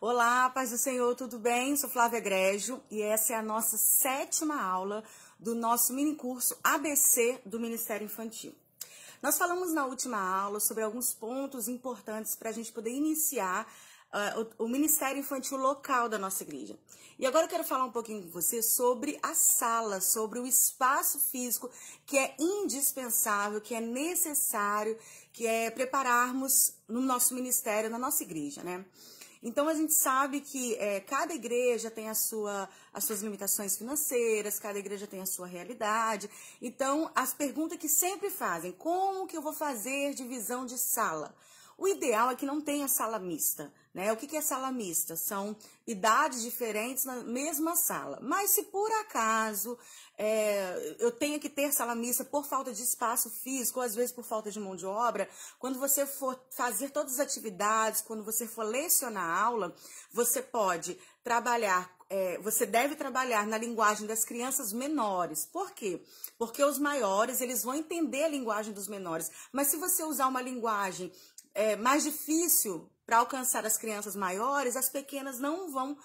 Olá, paz do Senhor, tudo bem? Sou Flávia Grégio e essa é a nossa 7ª aula do nosso mini curso ABC do Ministério Infantil. Nós falamos na última aula sobre alguns pontos importantes para a gente poder iniciar o Ministério Infantil local da nossa igreja. E agora eu quero falar um pouquinho com você sobre a sala, sobre o espaço físico que é indispensável, que é necessário, que é prepararmos no nosso ministério, na nossa igreja, né? Então, a gente sabe que cada igreja tem as suas limitações financeiras, cada igreja tem a sua realidade. Então, as perguntas que sempre fazem, como que eu vou fazer divisão de sala? O ideal é que não tenha sala mista, né? O que é sala mista? São idades diferentes na mesma sala. Mas se por acaso eu tenha que ter sala mista por falta de espaço físico, ou às vezes por falta de mão de obra, quando você for fazer todas as atividades, quando você for lecionar a aula, você pode trabalhar, você deve trabalhar na linguagem das crianças menores. Por quê? Porque os maiores, eles vão entender a linguagem dos menores. Mas se você usar uma linguagem mais difícil para alcançar as crianças maiores, as pequenas não vão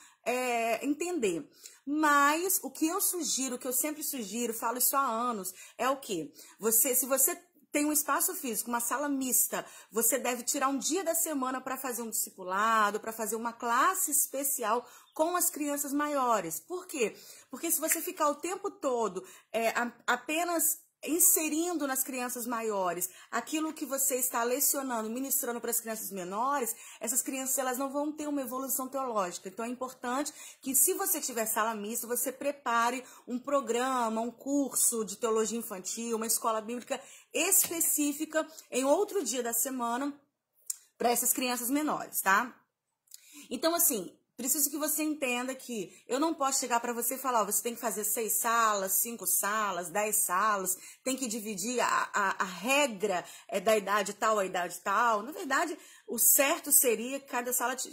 entender. Mas o que eu sugiro, o que eu sempre sugiro, falo isso há anos, é o quê? Se você tem um espaço físico, uma sala mista, você deve tirar um dia da semana para fazer um discipulado, para fazer uma classe especial com as crianças maiores. Por quê? Porque se você ficar o tempo todo apenas inserindo nas crianças maiores aquilo que você está lecionando, ministrando para as crianças menores, essas crianças elas não vão ter uma evolução teológica. Então é importante que, se você tiver sala mista, você prepare um programa, um curso de teologia infantil, uma escola bíblica específica em outro dia da semana para essas crianças menores, tá? Então, assim, preciso que você entenda que eu não posso chegar para você e falar, você tem que fazer 6 salas, 5 salas, 10 salas, tem que dividir, a regra da idade tal a idade tal. Na verdade, o certo seria que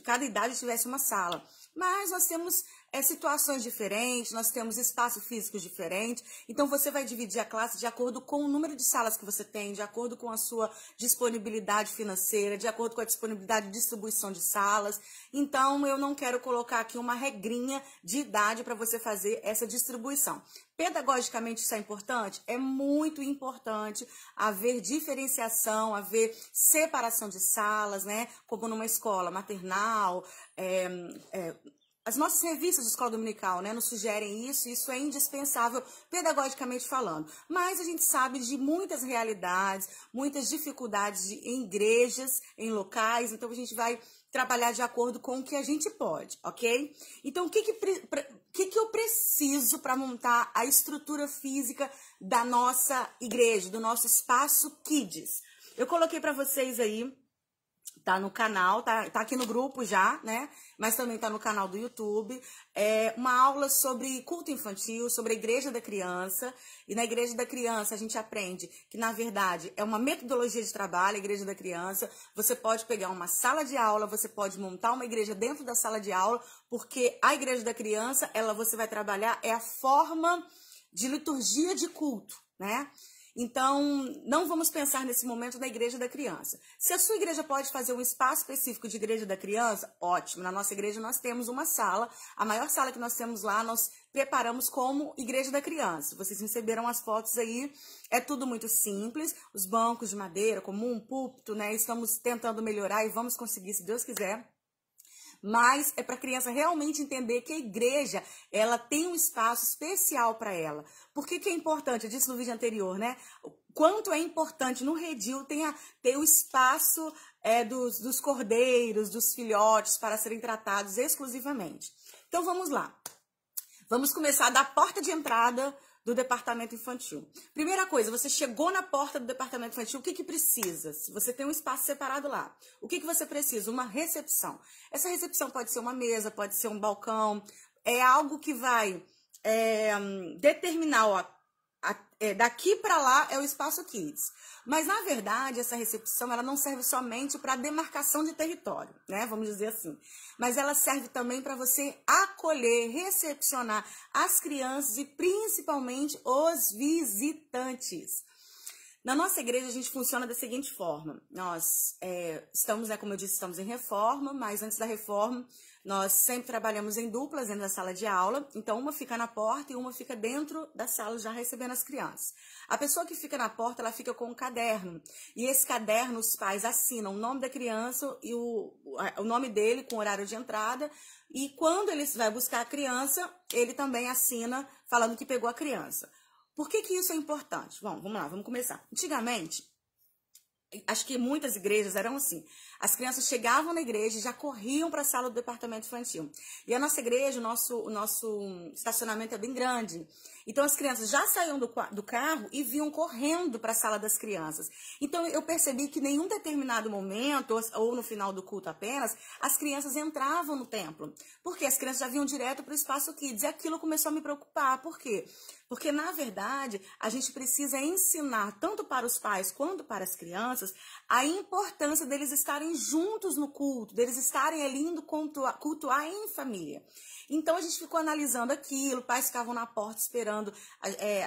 cada idade tivesse uma sala. Mas nós temos situações diferentes, nós temos espaço físico diferente, então você vai dividir a classe de acordo com o número de salas que você tem, de acordo com a sua disponibilidade financeira, de acordo com a disponibilidade de distribuição de salas. Então, eu não quero colocar aqui uma regrinha de idade para você fazer essa distribuição. Pedagogicamente, isso é importante? É muito importante haver diferenciação, haver separação de salas, né? Como numa escola maternal, as nossas revistas de escola dominical, né, nos sugerem isso é indispensável pedagogicamente falando. Mas a gente sabe de muitas realidades, muitas dificuldades em igrejas, em locais, então a gente vai trabalhar de acordo com o que a gente pode, ok? Então, o que eu preciso para montar a estrutura física da nossa igreja, do nosso espaço Kids? Eu coloquei para vocês aí, tá no canal, tá aqui no grupo já, né? Mas também tá no canal do YouTube. Uma aula sobre culto infantil, sobre a Igreja da Criança. E na Igreja da Criança a gente aprende que, na verdade, é uma metodologia de trabalho, a Igreja da Criança. Você pode pegar uma sala de aula, você pode montar uma igreja dentro da sala de aula, porque a Igreja da Criança, você vai trabalhar, a forma de liturgia de culto, né? Então, não vamos pensar nesse momento na Igreja da Criança. Se a sua igreja pode fazer um espaço específico de Igreja da Criança, ótimo. Na nossa igreja nós temos uma sala, a maior sala que nós temos lá, nós preparamos como Igreja da Criança. Vocês receberam as fotos aí, é tudo muito simples, os bancos de madeira comum, púlpito, né? Estamos tentando melhorar e vamos conseguir, se Deus quiser. Mas é para a criança realmente entender que a igreja, ela tem um espaço especial para ela. Por que é importante? Eu disse no vídeo anterior, né? O quanto é importante no redil ter o espaço dos cordeiros, dos filhotes, para serem tratados exclusivamente. Então, vamos lá. Vamos começar da porta de entrada do departamento infantil. Primeira coisa, você chegou na porta do departamento infantil, o que precisa? Se você tem um espaço separado lá, o que você precisa? Uma recepção. Essa recepção pode ser uma mesa, pode ser um balcão, é algo que vai determinar, daqui para lá é o espaço Kids. Mas, na verdade, essa recepção ela não serve somente para demarcação de território, né? Vamos dizer assim. Mas ela serve também para você acolher, recepcionar as crianças e principalmente os visitantes. Na nossa igreja, a gente funciona da seguinte forma. Nós estamos, como eu disse, estamos em reforma, mas antes da reforma, nós sempre trabalhamos em duplas dentro da sala de aula. Então, uma fica na porta e uma fica dentro da sala já recebendo as crianças. A pessoa que fica na porta, ela fica com um caderno. E esse caderno, os pais assinam o nome da criança e o nome dele com o horário de entrada. E quando ele vai buscar a criança, ele também assina falando que pegou a criança. Por que isso é importante? Bom, vamos lá, vamos começar. Antigamente, acho que muitas igrejas eram assim. As crianças chegavam na igreja e já corriam para a sala do departamento infantil. E a nossa igreja, o nosso estacionamento é bem grande. Então, as crianças já saíam do carro e vinham correndo para a sala das crianças. Então, eu percebi que em nenhum determinado momento, ou no final do culto apenas, as crianças entravam no templo. Porque as crianças já vinham direto para o espaço Kids. E aquilo começou a me preocupar. Por quê? Porque, na verdade, a gente precisa ensinar, tanto para os pais quanto para as crianças, a importância deles estarem juntos no culto, deles estarem ali indo cultuar em família. Então, a gente ficou analisando aquilo, pais ficavam na porta esperando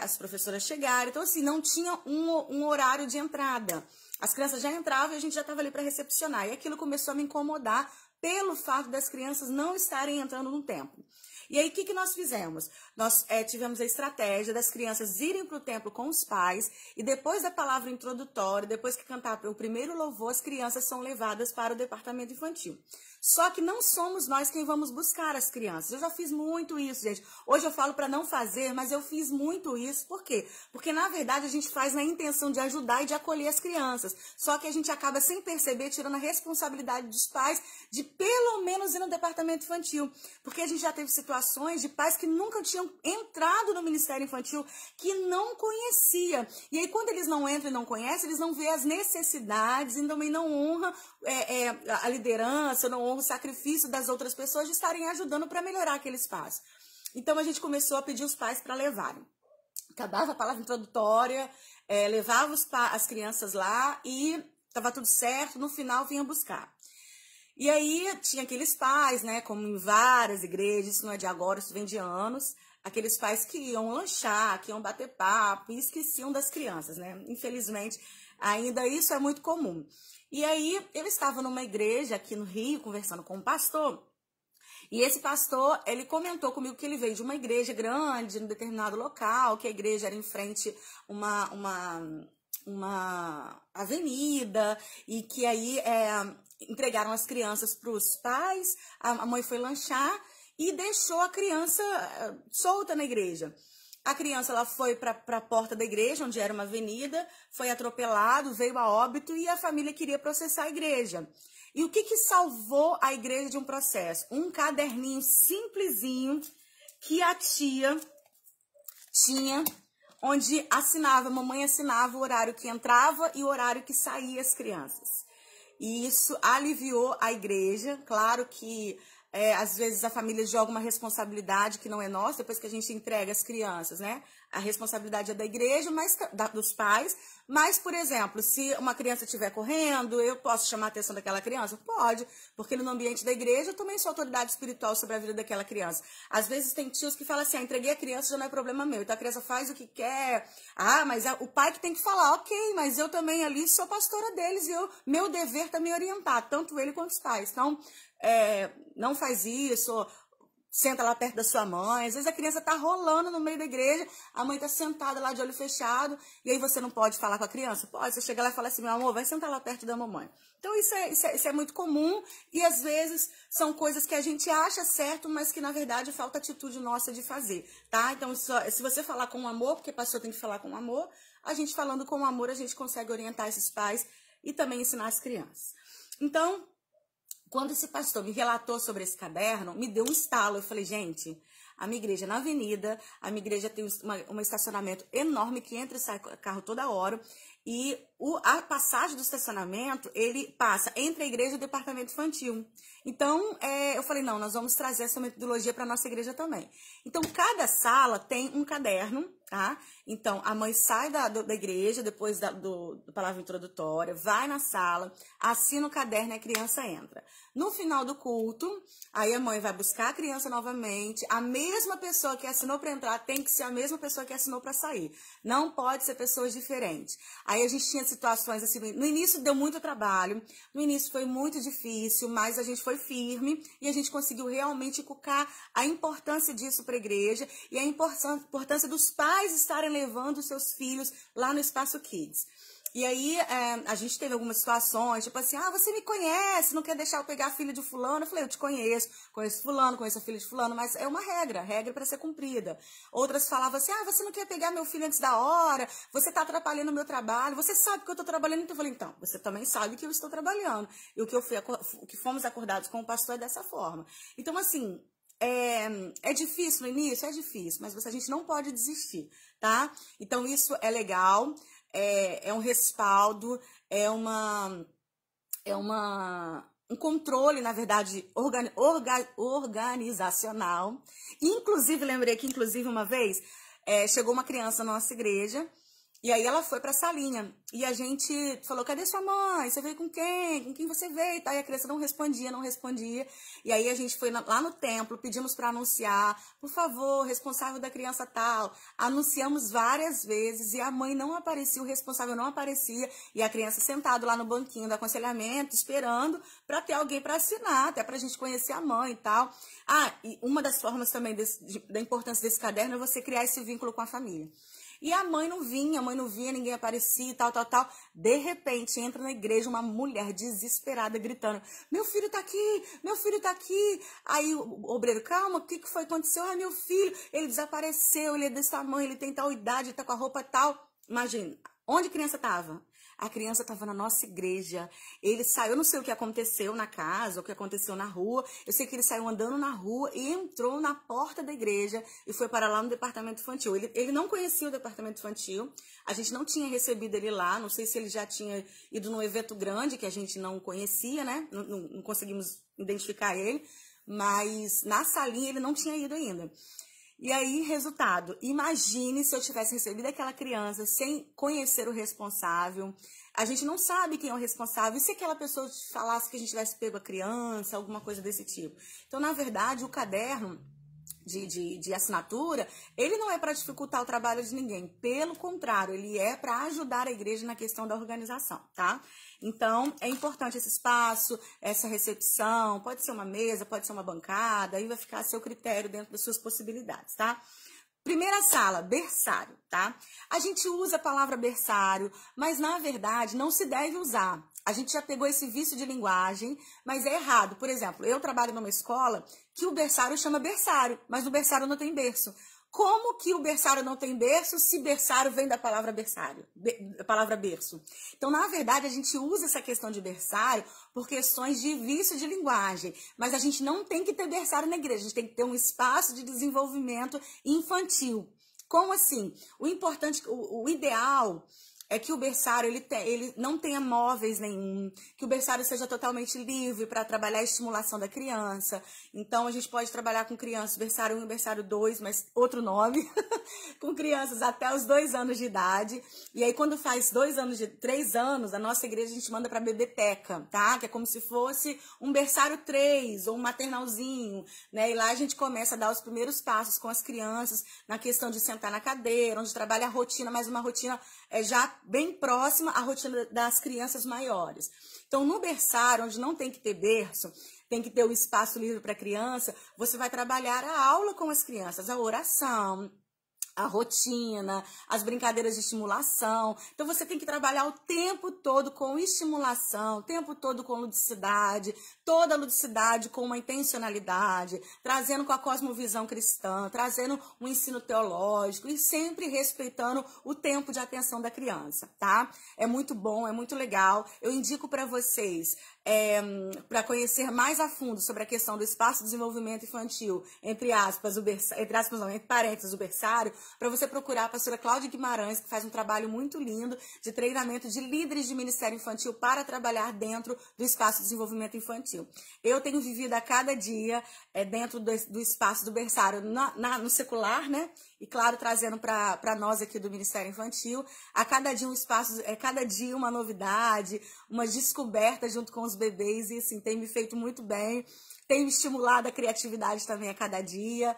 as professoras chegarem. Então, assim, não tinha um horário de entrada. As crianças já entravam e a gente já estava ali para recepcionar. E aquilo começou a me incomodar pelo fato das crianças não estarem entrando no templo. E aí, o que nós fizemos? Nós tivemos a estratégia das crianças irem para o templo com os pais e depois da palavra introdutória, depois que cantar o primeiro louvor, as crianças são levadas para o departamento infantil. Só que não somos nós quem vamos buscar as crianças. Eu já fiz muito isso, gente. Hoje eu falo para não fazer, mas eu fiz muito isso. Por quê? Porque, na verdade, a gente faz na intenção de ajudar e de acolher as crianças. Só que a gente acaba, sem perceber, tirando a responsabilidade dos pais de, pelo menos, ir no departamento infantil. Porque a gente já teve situações de pais que nunca tinham entrado no Ministério Infantil, que não conhecia. E aí, quando eles não entram e não conhecem, eles não veem as necessidades e também não honram a liderança, não honram o sacrifício das outras pessoas de estarem ajudando para melhorar aquele espaço. Então, a gente começou a pedir os pais para levarem. Acabava a palavra introdutória, levava as crianças lá e estava tudo certo, no final vinha buscar. E aí tinha aqueles pais, né, como em várias igrejas, isso não é de agora, isso vem de anos, aqueles pais que iam lanchar, que iam bater papo e esqueciam das crianças, né? Infelizmente, ainda isso é muito comum. E aí eu estava numa igreja aqui no Rio, conversando com um pastor, e esse pastor, ele comentou comigo que ele veio de uma igreja grande, num determinado local, que a igreja era em frente uma avenida, e que aí entregaram as crianças para os pais, a mãe foi lanchar e deixou a criança solta na igreja. A criança ela foi para a porta da igreja, onde era uma avenida, foi atropelado, veio a óbito e a família queria processar a igreja. E o que salvou a igreja de um processo? Um caderninho simplesinho que a tia tinha, onde a mamãe assinava o horário que entrava e o horário que saía as crianças. E isso aliviou a igreja. Claro que às vezes a família joga uma responsabilidade que não é nossa, depois que a gente entrega as crianças, né? A responsabilidade é da igreja, mas dos pais. Mas, por exemplo, se uma criança estiver correndo, eu posso chamar a atenção daquela criança? Pode, porque no ambiente da igreja eu também sou autoridade espiritual sobre a vida daquela criança. Às vezes tem tios que falam assim, entreguei a criança, já não é problema meu. Então a criança faz o que quer. Ah, mas o pai que tem que falar, ok, mas eu também ali sou pastora deles e meu dever também é orientar, tanto ele quanto os pais. Então, não faz isso, senta lá perto da sua mãe. Às vezes a criança tá rolando no meio da igreja, a mãe tá sentada lá de olho fechado, e aí você não pode falar com a criança? Pode, você chega lá e fala assim, meu amor, vai sentar lá perto da mamãe. Então isso é muito comum, e às vezes são coisas que a gente acha certo, mas que na verdade falta atitude nossa de fazer, tá? Então se você falar com amor, porque a pessoa tem que falar com amor, a gente falando com amor, a gente consegue orientar esses pais e também ensinar as crianças. Então, quando esse pastor me relatou sobre esse caderno, me deu um estalo. Eu falei, gente, a minha igreja é na avenida, a minha igreja tem um estacionamento enorme que entra e sai carro toda hora. E a passagem do estacionamento, ele passa entre a igreja e o departamento infantil. Então, eu falei, não, nós vamos trazer essa metodologia para a nossa igreja também. Então, cada sala tem um caderno, tá? Então, a mãe sai da igreja, depois da palavra introdutória, vai na sala, assina o caderno e a criança entra. No final do culto, aí a mãe vai buscar a criança novamente. A mesma pessoa que assinou para entrar tem que ser a mesma pessoa que assinou para sair. Não pode ser pessoas diferentes. Aí a gente tinha situações assim, no início deu muito trabalho, no início foi muito difícil, mas a gente foi firme e a gente conseguiu realmente inculcar a importância disso para a igreja e a importância dos pais estarem levando os seus filhos lá no Espaço Kids. E aí, a gente teve algumas situações, tipo assim, você me conhece, não quer deixar eu pegar a filha de fulano? Eu falei, eu te conheço, conheço fulano, conheço a filha de fulano, mas é uma regra para ser cumprida. Outras falavam assim, você não quer pegar meu filho antes da hora, você tá atrapalhando o meu trabalho, você sabe que eu tô trabalhando, então eu falei, então, você também sabe que eu estou trabalhando. E o que fomos acordados com o pastor é dessa forma. Então, assim, é difícil no início? É difícil, mas a gente não pode desistir, tá? Então, isso é legal. É um respaldo, um controle, na verdade, organizacional. Inclusive, lembrei que, uma vez, chegou uma criança na nossa igreja, e aí ela foi pra salinha, e a gente falou, cadê sua mãe? Você veio com quem? Com quem você veio? E a criança não respondia, e aí a gente foi lá no templo, pedimos para anunciar, por favor, responsável da criança tal, anunciamos várias vezes, e a mãe não aparecia, o responsável não aparecia, e a criança sentada lá no banquinho do aconselhamento, esperando para ter alguém para assinar, até pra gente conhecer a mãe e tal. E uma das formas também da importância desse caderno é você criar esse vínculo com a família. E a mãe não vinha, ninguém aparecia, tal. De repente, entra na igreja uma mulher desesperada, gritando, meu filho tá aqui. Aí o obreiro, calma, o que foi que aconteceu? Meu filho, ele desapareceu, ele é desse tamanho, ele tem tal idade, ele tá com a roupa tal. Imagina, onde a criança tava? A criança estava na nossa igreja. Ele saiu, eu não sei o que aconteceu na casa, o que aconteceu na rua. Eu sei que ele saiu andando na rua e entrou na porta da igreja e foi para lá no departamento infantil. Ele não conhecia o departamento infantil. A gente não tinha recebido ele lá. Não sei se ele já tinha ido num evento grande que a gente não conhecia, né? Não conseguimos identificar ele. Mas na salinha ele não tinha ido ainda. E aí, resultado, imagine se eu tivesse recebido aquela criança sem conhecer o responsável. A gente não sabe quem é o responsável. E se aquela pessoa falasse que a gente tivesse pego a criança, alguma coisa desse tipo? Então, na verdade, o caderno de assinatura, ele não é para dificultar o trabalho de ninguém. Pelo contrário, ele é para ajudar a igreja na questão da organização, tá? Então, é importante esse espaço, essa recepção, pode ser uma mesa, pode ser uma bancada, aí vai ficar a seu critério dentro das suas possibilidades, tá? Primeira sala, berçário, tá? A gente usa a palavra berçário, mas na verdade não se deve usar. A gente já pegou esse vício de linguagem, mas é errado. Por exemplo, eu trabalho numa escola que o berçário chama berçário, mas o berçário não tem berço. Como que o berçário não tem berço se berçário vem da palavra berçário, a palavra berço? Então, na verdade, a gente usa essa questão de berçário por questões de vício de linguagem, mas a gente não tem que ter berçário na igreja, a gente tem que ter um espaço de desenvolvimento infantil. Como assim? O importante, o ideal é que o berçário ele não tenha móveis nenhum, que o berçário seja totalmente livre para trabalhar a estimulação da criança. Então, a gente pode trabalhar com crianças, berçário 1 e berçário 2, mas outro nome, com crianças até os 2 anos de idade. E aí, quando faz 3 anos, a nossa igreja a gente manda para bebeteca, tá? Que é como se fosse um berçário 3 ou um maternalzinho, né? E lá a gente começa a dar os primeiros passos com as crianças na questão de sentar na cadeira, onde trabalha a rotina, mas uma rotina já bem próxima à rotina das crianças maiores. Então, no berçário, onde não tem que ter berço, tem que ter o espaço livre para a criança, você vai trabalhar a aula com as crianças, a oração, a rotina, as brincadeiras de estimulação. Então, você tem que trabalhar o tempo todo com estimulação, o tempo todo com ludicidade, toda a ludicidade com uma intencionalidade, trazendo com a cosmovisão cristã, trazendo um ensino teológico e sempre respeitando o tempo de atenção da criança, tá? É muito bom, é muito legal. Eu indico para vocês, para conhecer mais a fundo sobre a questão do espaço de desenvolvimento infantil, entre parênteses, o berçário, para você procurar a pastora Cláudia Guimarães, que faz um trabalho muito lindo de treinamento de líderes de ministério infantil para trabalhar dentro do espaço de desenvolvimento infantil. Eu tenho vivido a cada dia dentro do espaço do berçário no secular, né? E claro, trazendo para nós aqui do Ministério Infantil, a cada dia um espaço, cada dia uma novidade, uma descoberta junto com os bebês, e assim, tem me feito muito bem. tenho estimulado a criatividade também a cada dia.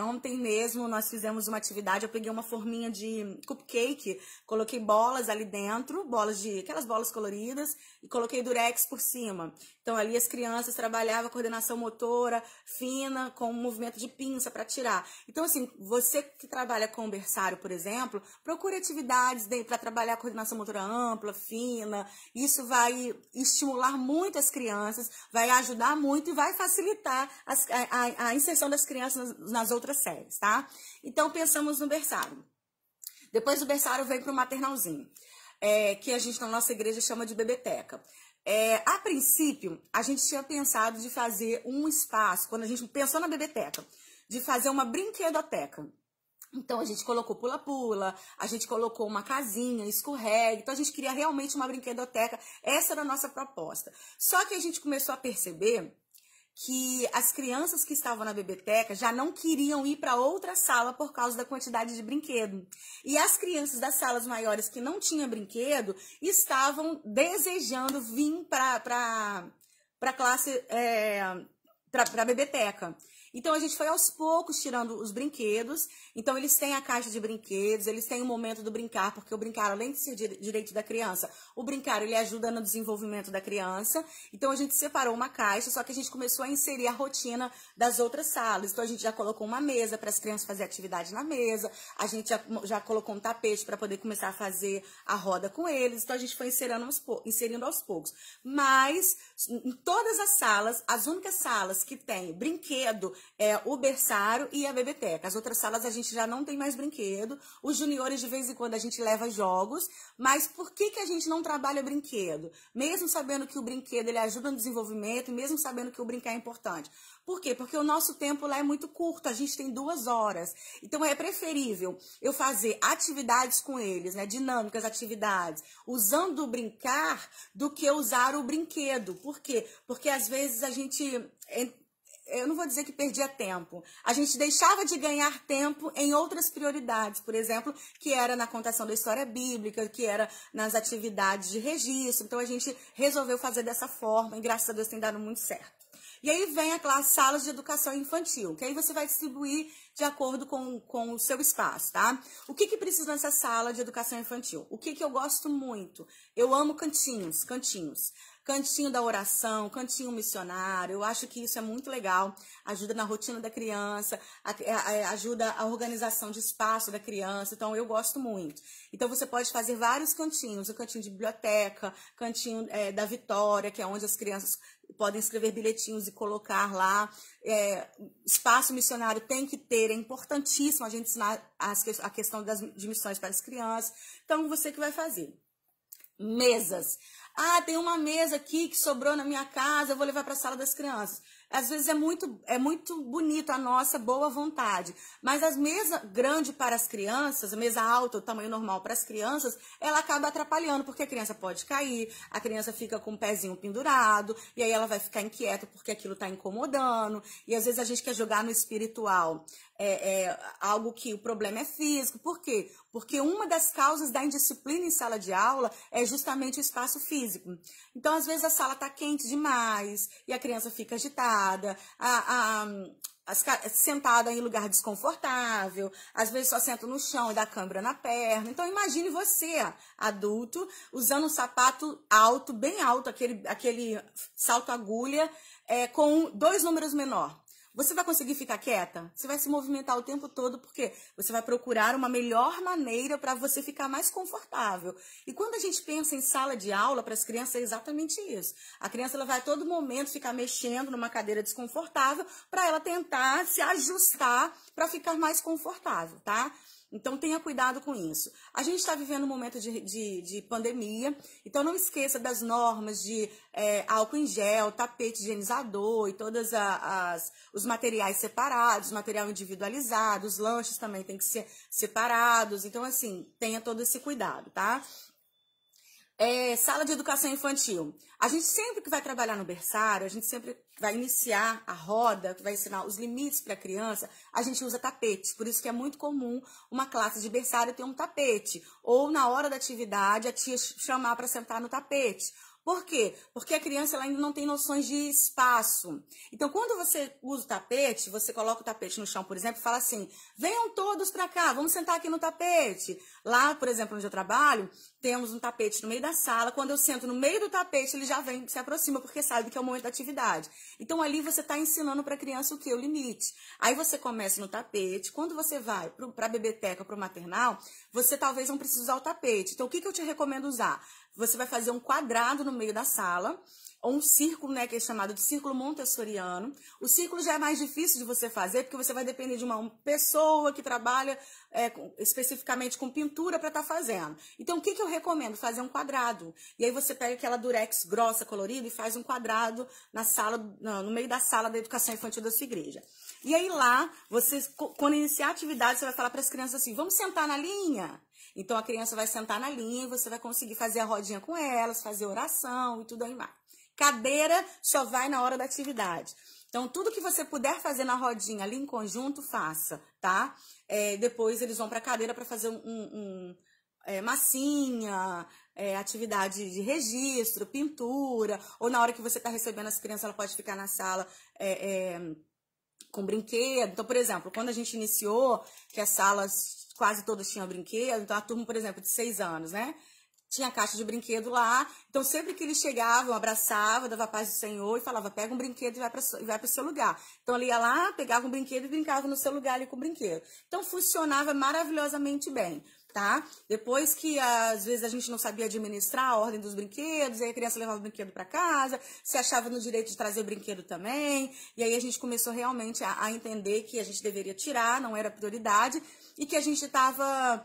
Ontem mesmo nós fizemos uma atividade, eu peguei uma forminha de cupcake, coloquei bolas ali dentro, aquelas bolas coloridas, e coloquei durex por cima. Então ali as crianças trabalhavam a coordenação motora fina, com um movimento de pinça para tirar. Então assim, você que trabalha com o berçário, por exemplo, procure atividades para trabalhar a coordenação motora ampla, fina. Isso vai estimular muito as crianças, vai ajudar muito e vai facilitar a inserção das crianças nas outras séries, tá? Então, pensamos no berçário. Depois do berçário veio para o maternalzinho, que a gente na nossa igreja chama de bebeteca. A princípio, a gente tinha pensado de fazer um espaço, quando a gente pensou na bebeteca, de fazer uma brinquedoteca. Então, a gente colocou pula-pula, a gente colocou uma casinha, escorrega. Então, a gente queria realmente uma brinquedoteca. Essa era a nossa proposta. Só que a gente começou a perceber que as crianças que estavam na bebeteca já não queriam ir para outra sala por causa da quantidade de brinquedo. E as crianças das salas maiores que não tinham brinquedo estavam desejando vir para a classe, para a bebeteca. Então, a gente foi aos poucos tirando os brinquedos. Então, eles têm a caixa de brinquedos, eles têm o momento do brincar, porque o brincar, além de ser direito da criança, o brincar, ele ajuda no desenvolvimento da criança. Então, a gente separou uma caixa, só que a gente começou a inserir a rotina das outras salas. Então, a gente já colocou uma mesa para as crianças fazerem atividade na mesa, a gente já colocou um tapete para poder começar a fazer a roda com eles. Então, a gente foi inserindo aos poucos. Mas, em todas as salas, as únicas salas que tem brinquedo, o berçário e a bebeteca. As outras salas a gente já não tem mais brinquedo. Os juniores, de vez em quando, a gente leva jogos. Mas por que a gente não trabalha brinquedo? Mesmo sabendo que o brinquedo ele ajuda no desenvolvimento, e mesmo sabendo que o brincar é importante. Por quê? Porque o nosso tempo lá é muito curto, a gente tem 2 horas. Então, é preferível eu fazer atividades com eles, né? Dinâmicas, atividades, usando o brincar, do que usar o brinquedo. Por quê? Porque, às vezes, a gente... Eu não vou dizer que perdia tempo. A gente deixava de ganhar tempo em outras prioridades, por exemplo, que era na contação da história bíblica, que era nas atividades de registro. Então, a gente resolveu fazer dessa forma e, graças a Deus, tem dado muito certo. E aí vem aquelas salas de educação infantil, que aí você vai distribuir de acordo com o seu espaço, tá? O que precisa nessa sala de educação infantil? O que eu gosto muito? Eu amo cantinhos. Cantinho da oração, cantinho missionário, eu acho que isso é muito legal, ajuda na rotina da criança, ajuda a organização de espaço da criança, então eu gosto muito. Então você pode fazer vários cantinhos, o cantinho de biblioteca, cantinho da Vitória, que é onde as crianças podem escrever bilhetinhos e colocar lá. Espaço missionário tem que ter, é importantíssimo a gente ensinar a questão de missões para as crianças, então você que vai fazer. Mesas. Ah, tem uma mesa aqui que sobrou na minha casa, eu vou levar para a sala das crianças. Às vezes é muito bonito a nossa boa vontade, mas as mesas grandes para as crianças, a mesa alta, o tamanho normal para as crianças, ela acaba atrapalhando, porque a criança pode cair, a criança fica com o pezinho pendurado, e aí ela vai ficar inquieta porque aquilo está incomodando, e às vezes a gente quer jogar no espiritual. Algo que o problema é físico. Por quê? Porque uma das causas da indisciplina em sala de aula é justamente o espaço físico. Então, às vezes, a sala está quente demais e a criança fica agitada, sentada em lugar desconfortável, às vezes só senta no chão e dá cãibra na perna. Então, imagine você, adulto, usando um sapato alto, bem alto, aquele salto agulha, com 2 números menor. Você vai conseguir ficar quieta? Você vai se movimentar o tempo todo, porque você vai procurar uma melhor maneira para você ficar mais confortável. E quando a gente pensa em sala de aula para as crianças, é exatamente isso. A criança ela vai a todo momento ficar mexendo numa cadeira desconfortável para ela tentar se ajustar para ficar mais confortável, tá? Então, tenha cuidado com isso. A gente está vivendo um momento de pandemia, então não esqueça das normas de álcool em gel, tapete higienizador e todos os materiais separados, material individualizado, os lanches também tem que ser separados. Então, assim, tenha todo esse cuidado, tá? Sala de educação infantil. A gente sempre que vai trabalhar no berçário, a gente sempre vai iniciar a roda, que vai ensinar os limites para a criança, a gente usa tapete. Por isso que é muito comum uma classe de berçário ter um tapete. Ou na hora da atividade, a tia chamar para sentar no tapete. Por quê? Porque a criança ela ainda não tem noções de espaço. Então, quando você usa o tapete, você coloca o tapete no chão, por exemplo, e fala assim, venham todos para cá, vamos sentar aqui no tapete. Lá, por exemplo, onde eu trabalho, temos um tapete no meio da sala. Quando eu sento no meio do tapete, ele já vem, se aproxima, porque sabe que é o momento da atividade. Então, ali você está ensinando para a criança o que? O limite. Aí você começa no tapete. Quando você vai para a bebeteca, para o maternal, você talvez não precise usar o tapete. Então, o que eu te recomendo usar? Você vai fazer um quadrado no meio da sala, ou um círculo, né, que é chamado de círculo montessoriano. O círculo já é mais difícil de você fazer, porque você vai depender de uma pessoa que trabalha especificamente com pintura para estar fazendo. Então, o que eu recomendo? Fazer um quadrado. E aí você pega aquela durex grossa, colorida, e faz um quadrado na sala, no meio da sala da educação infantil da sua igreja. E aí lá, você, quando iniciar a atividade, você vai falar para as crianças assim, vamos sentar na linha? Então, a criança vai sentar na linha e você vai conseguir fazer a rodinha com elas, fazer oração e tudo aí mais. Cadeira só vai na hora da atividade. Então, tudo que você puder fazer na rodinha ali em conjunto, faça, tá? Depois eles vão para a cadeira para fazer massinha, atividade de registro, pintura, ou na hora que você está recebendo as crianças, ela pode ficar na sala com brinquedo. Então, por exemplo, quando a gente iniciou, que as salas quase todas tinham brinquedo, então a turma, por exemplo, de 6 anos, né? Tinha caixa de brinquedo lá, então sempre que eles chegavam, abraçava, dava a paz do Senhor e falava, pega um brinquedo e vai para o seu lugar. Então ele ia lá, pegava um brinquedo e brincava no seu lugar ali com o brinquedo. Então funcionava maravilhosamente bem, tá? Depois que às vezes a gente não sabia administrar a ordem dos brinquedos, aí a criança levava o brinquedo para casa, se achava no direito de trazer o brinquedo também, e aí a gente começou realmente a entender que a gente deveria tirar, não era prioridade, e que a gente estava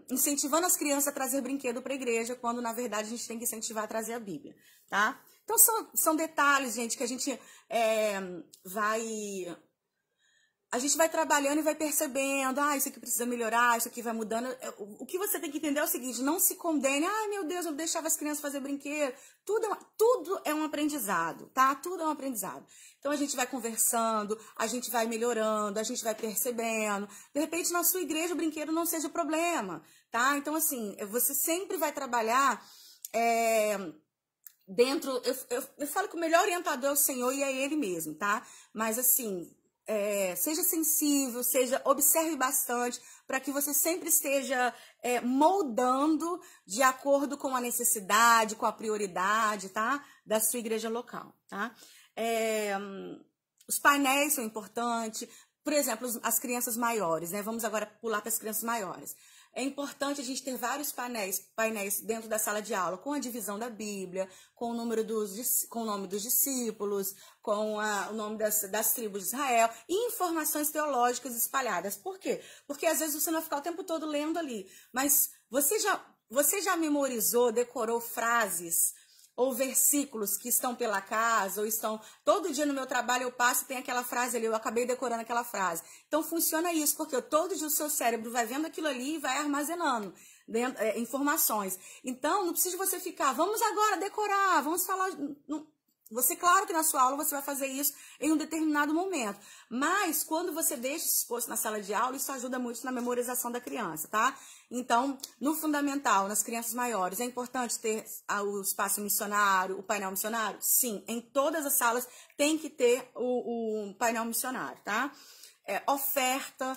incentivando as crianças a trazer brinquedo para a igreja, quando na verdade a gente tem que incentivar a trazer a Bíblia, tá? Então são detalhes, gente, que a gente vai trabalhando e vai percebendo, isso aqui precisa melhorar, isso aqui vai mudando. O que você tem que entender é o seguinte, não se condene, meu Deus, eu deixava as crianças fazer brinquedo. Tudo é um aprendizado, tá? Tudo é um aprendizado. Então a gente vai conversando, a gente vai melhorando, a gente vai percebendo. De repente na sua igreja o brinquedo não seja o problema, tá? Então assim, você sempre vai trabalhar dentro... Eu falo que o melhor orientador é o Senhor e é Ele mesmo, tá? Mas assim... seja sensível, observe bastante, para que você sempre esteja moldando de acordo com a necessidade, com a prioridade, tá? Da sua igreja local, tá? Os painéis são importantes, por exemplo, as crianças maiores, né? Vamos agora pular para as crianças maiores. É importante a gente ter vários painéis dentro da sala de aula, com a divisão da Bíblia, com o nome dos discípulos, com o nome das tribos de Israel, e informações teológicas espalhadas. Por quê? Porque às vezes você não vai ficar o tempo todo lendo ali, mas você já memorizou, decorou frases ou versículos que estão pela casa, ou estão... Todo dia no meu trabalho eu passo e tem aquela frase ali, eu acabei decorando aquela frase. Então funciona isso, porque todo dia o seu cérebro vai vendo aquilo ali e vai armazenando informações. Então não precisa você ficar, vamos agora decorar, vamos falar... Você, claro que na sua aula você vai fazer isso em um determinado momento, mas quando você deixa isso exposto na sala de aula, isso ajuda muito na memorização da criança, tá? Então, no fundamental, nas crianças maiores, é importante ter o espaço missionário, o painel missionário? Sim, em todas as salas tem que ter o painel missionário, tá? Oferta...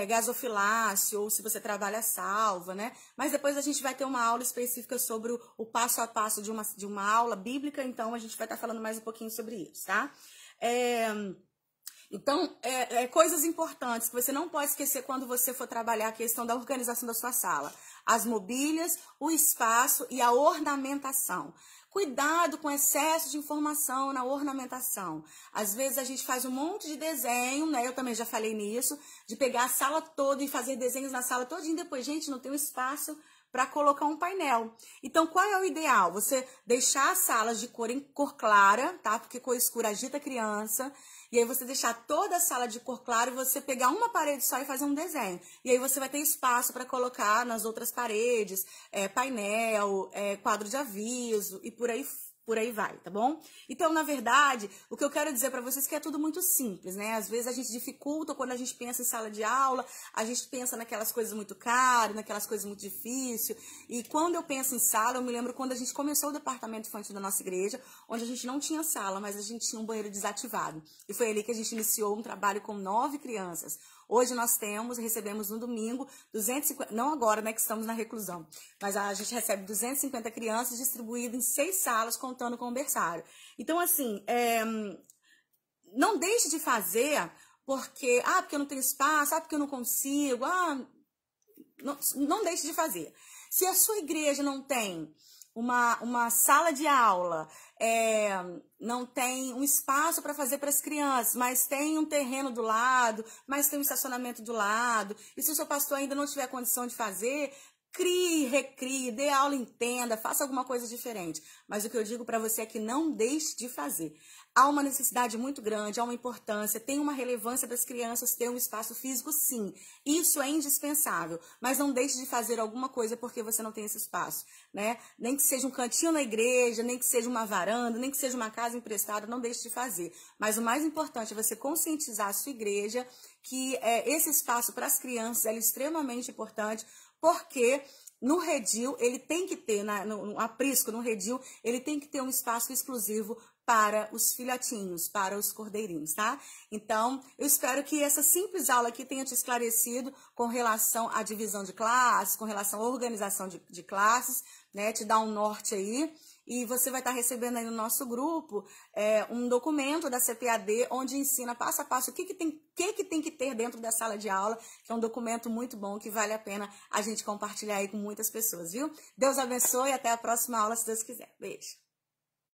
gasofilácio, ou se você trabalha salva, né? Mas depois a gente vai ter uma aula específica sobre o passo a passo de uma aula bíblica, então a gente vai estar falando mais um pouquinho sobre isso, tá? Então, coisas importantes que você não pode esquecer quando você for trabalhar a questão da organização da sua sala. As mobílias, o espaço e a ornamentação. Cuidado com excesso de informação na ornamentação. Às vezes a gente faz um monte de desenho, né? Eu também já falei nisso, de pegar a sala toda e fazer desenhos na sala toda e depois, gente, não tem um espaço para colocar um painel. Então, qual é o ideal? Você deixar as salas de cor em cor clara, tá? Porque cor escura agita a criança. E aí você deixar toda a sala de cor clara e você pegar uma parede só e fazer um desenho. E aí você vai ter espaço para colocar nas outras paredes, painel, quadro de aviso e por aí por aí vai, tá bom? Então, na verdade, o que eu quero dizer para vocês é que é tudo muito simples, né? Às vezes a gente dificulta quando a gente pensa em sala de aula, a gente pensa naquelas coisas muito caras, naquelas coisas muito difíceis. E quando eu penso em sala, eu me lembro quando a gente começou o departamento infantil da nossa igreja, onde a gente não tinha sala, mas a gente tinha um banheiro desativado. E foi ali que a gente iniciou um trabalho com 9 crianças. Hoje nós recebemos no domingo 250, não agora, né, que estamos na reclusão, mas a gente recebe 250 crianças distribuídas em 6 salas, contando com o berçário. Então, assim, não deixe de fazer porque eu não tenho espaço, porque eu não consigo, não deixe de fazer. Se a sua igreja não tem uma sala de aula, não tem um espaço para fazer para as crianças, mas tem um terreno do lado, mas tem um estacionamento do lado, e se o seu pastor ainda não tiver condição de fazer, crie, recrie, dê aula em tenda, faça alguma coisa diferente. Mas o que eu digo para você é que não deixe de fazer. Há uma necessidade muito grande, há uma importância, tem uma relevância das crianças ter um espaço físico, sim. Isso é indispensável, mas não deixe de fazer alguma coisa porque você não tem esse espaço, né? Nem que seja um cantinho na igreja, nem que seja uma varanda, nem que seja uma casa emprestada, não deixe de fazer. Mas o mais importante é você conscientizar a sua igreja que esse espaço para as crianças é extremamente importante, porque no redil, ele tem que ter, no aprisco, no redil, ele tem que ter um espaço exclusivo para os filhotinhos, para os cordeirinhos, tá? Então, eu espero que essa simples aula aqui tenha te esclarecido com relação à divisão de classes, com relação à organização de classes, né? Te dá um norte aí. E você vai estar recebendo aí no nosso grupo um documento da CPAD, onde ensina passo a passo o que tem que ter dentro da sala de aula, que é um documento muito bom, que vale a pena a gente compartilhar aí com muitas pessoas, viu? Deus abençoe e até a próxima aula, se Deus quiser. Beijo!